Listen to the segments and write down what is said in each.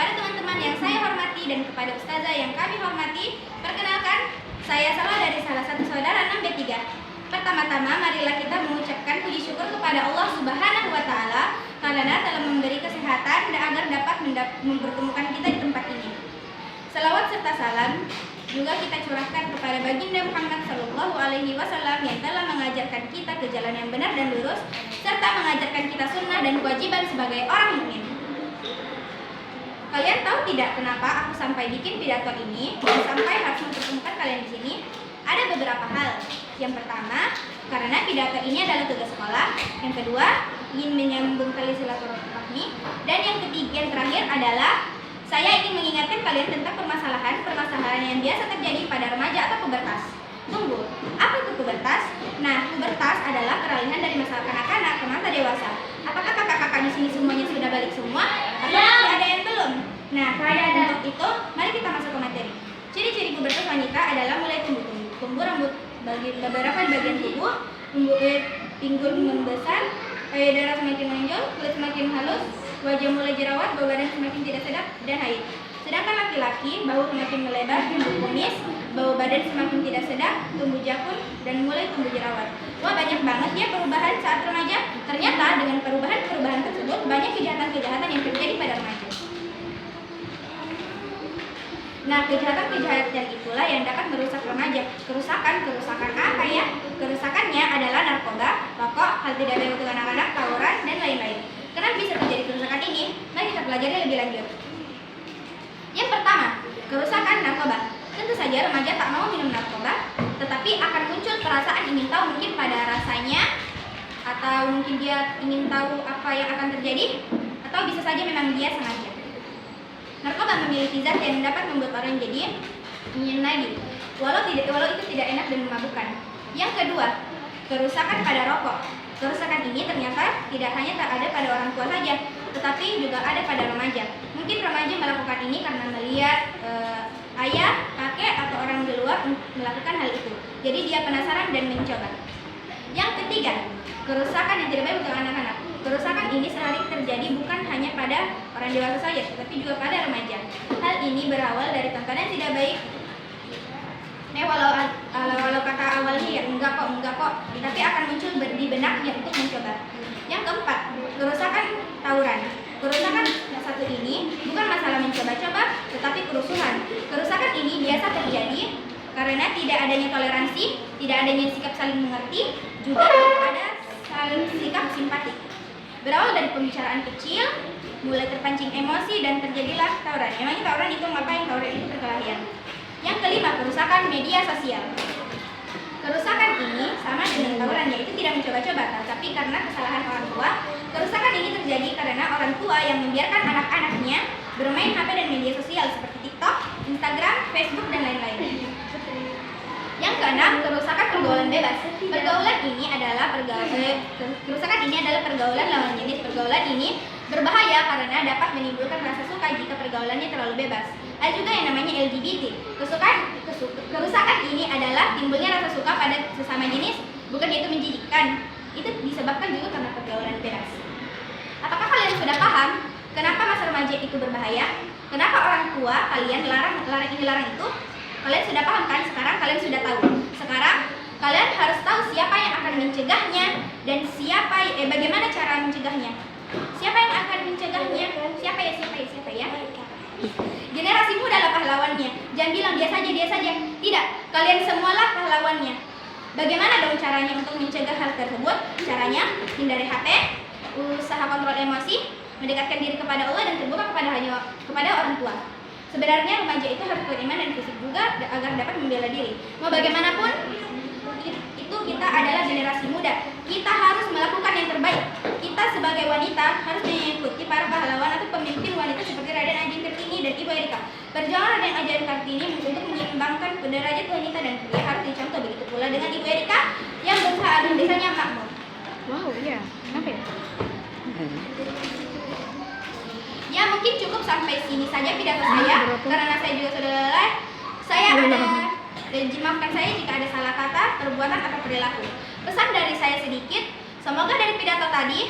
kepada teman-teman yang saya hormati dan kepada ustazah yang kami hormati, perkenalkan, saya Salwa dari salah satu saudara 6B3. Pertama-tama, marilah kita mengucapkan puji syukur kepada Allah Subhanahu wa Ta'ala karena telah memberi kesehatan dan agar dapat mempertemukan kita di tempat ini. Salawat serta salam juga kita curahkan kepada baginda Muhammad Sallallahu Alaihi Wasallam yang telah mengajarkan kita ke jalan yang benar dan lurus, serta mengajarkan kita sunnah dan kewajiban sebagai orang mukmin. Kalian tahu tidak kenapa aku sampai bikin pidato ini dan sampai harus mempertemukan kalian di sini? Ada beberapa hal. Yang pertama, karena pidato ini adalah tugas sekolah. Yang kedua, ingin menyambung tali silaturahmi. Dan yang ketiga, yang terakhir adalah saya ingin mengingatkan kalian tentang permasalahan yang biasa terjadi pada remaja atau pubertas. Tunggu, apa itu pubertas? Nah, pubertas adalah peralihan dari masa kanak-kanak ke masa dewasa. Apakah kakak-kakak di sini semuanya sudah balik semua? Atau masih ada yang belum? Nah, untuk itu, mari kita masuk ke materi. Ciri-ciri pubertas wanita adalah mulai tumbuh rambut beberapa di bagian tubuh, pinggul membesar, darah semakin menonjol, kulit semakin halus, wajah mulai jerawat, bau badan semakin tidak sedap, dan haid. Sedangkan laki-laki, bau semakin melebar, tumbuh kumis, bau badan semakin tidak sedap, tumbuh jakun, dan mulai tumbuh jerawat. Wah, banyak banget ya perubahan saat remaja. Ternyata dengan perubahan tersebut, banyak kejahatan-kejahatan yang terjadi pada remaja. Nah, kejahatan-kejahatan itulah yang dapat merusak remaja. Kerusakan apa ya? Kerusakannya adalah narkoba, rokok, hal tidak baik untuk anak-anak, tawuran, dan lain-lain. Kenapa bisa terjadi kerusakan ini? Mari kita pelajari lebih lanjut. Yang pertama, kerusakan narkoba. Tentu saja remaja tak mau minum narkoba, tetapi akan muncul perasaan ingin tahu mungkin pada rasanya, atau mungkin dia ingin tahu apa yang akan terjadi, atau bisa saja memang dia sengaja. Narkoba memiliki zat yang dapat membuat orang jadi ingin lagi, walau itu tidak enak dan memabukkan. Yang kedua, kerusakan pada rokok. Kerusakan ini ternyata tidak hanya ada pada orang tua saja, tetapi juga ada pada remaja. Mungkin remaja melakukan ini karena melihat ayah, kakek, atau orang di luar melakukan hal itu. Jadi dia penasaran dan mencoba. Yang ketiga, kerusakan yang tidak baik untuk anak-anak. Kerusakan ini sering terjadi bukan hanya pada orang dewasa saja, tetapi juga pada remaja. Hal ini berawal dari tontonan tidak baik. Walau kata awalnya ya enggak kok, tapi akan muncul di benaknya untuk mencoba. Yang keempat, kerusakan tawuran. Kerusakan yang satu ini bukan masalah mencoba-coba, tetapi kerusuhan. Kerusakan ini biasa terjadi karena tidak adanya toleransi, tidak adanya sikap saling mengerti, juga tidak ada sikap simpati. Berawal dari pembicaraan kecil, mulai terpancing emosi dan terjadilah tawuran. Memangnya tawuran itu ngapain? Tawuran itu perkelahian. Yang kelima, kerusakan media sosial. Kerusakan ini sama dengan tawuran, yaitu tidak mencoba-coba, tapi karena kesalahan orang tua. Kerusakan ini terjadi karena orang tua yang membiarkan anak-anaknya bermain HP dan media sosial seperti TikTok, Instagram, Facebook, dan lain-lain. Yang keenam, kerusakan pergaulan bebas. Kerusakan ini adalah pergaulan lawan jenis. Pergaulan ini berbahaya karena dapat menimbulkan rasa suka jika pergaulannya terlalu bebas. Ada juga yang namanya LGBT. Kerusakan ini adalah timbulnya rasa suka pada sesama jenis, bukan itu menjijikkan. Itu disebabkan juga karena pergaulan bebas. Apakah kalian sudah paham kenapa masa remaja itu berbahaya? Kenapa orang tua kalian larang itu? Kalian sudah paham kan? Sekarang kalian sudah tahu. Sekarang kalian harus tahu siapa yang akan mencegahnya dan bagaimana cara mencegahnya. Siapa yang akan mencegahnya? Siapa ya? Generasi muda lah pahlawannya. Jangan bilang dia saja. Tidak, kalian semualah pahlawannya. Bagaimana dong caranya untuk mencegah hal tersebut? Caranya hindari HP, usaha kontrol emosi, mendekatkan diri kepada Allah dan terbuka kepada orang tua. Sebenarnya remaja itu harus kuat iman dan fisik juga agar dapat membela diri. Mau bagaimanapun itu kita adalah generasi muda. Kita harus melakukan yang terbaik. Kita sebagai wanita harus mengikuti para pahlawan atau pemimpin wanita seperti Raden Ajeng Kartini dan Ibu Erika. Perjuangan Raden Ajeng Kartini untuk menyeimbangkan derajat wanita dan pria harus dicontoh. Begitu pula dengan Ibu Erika yang berusaha agar desanya makmur. Wow, iya. Kenapa ya? Ya, mungkin cukup sampai sini saja pidato saya karena saya juga sudah lelah. Maafkan saya jika ada salah kata, perbuatan, atau perilaku. Pesan dari saya sedikit, semoga dari pidato tadi,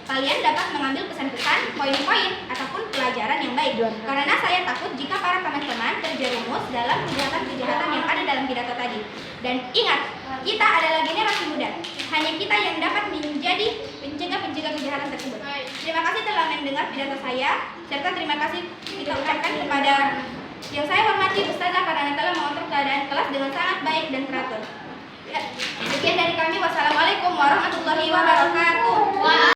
kalian dapat mengambil pesan-pesan, poin-poin, ataupun pelajaran yang baik. Karena saya takut jika para teman-teman terjerumus dalam kejahatan-kejahatan yang ada dalam pidato tadi. Dan ingat, kita adalah generasi muda. Hanya kita yang dapat menjadi pencegah kejahatan tersebut. Terima kasih telah mendengar pidato saya, serta terima kasih kita ucapkan kepada yang saya hormati Ustazah karena telah mengontrol keadaan kelas dengan sangat baik dan teratur. Ya, sekian dari kami. Wassalamualaikum warahmatullahi wabarakatuh.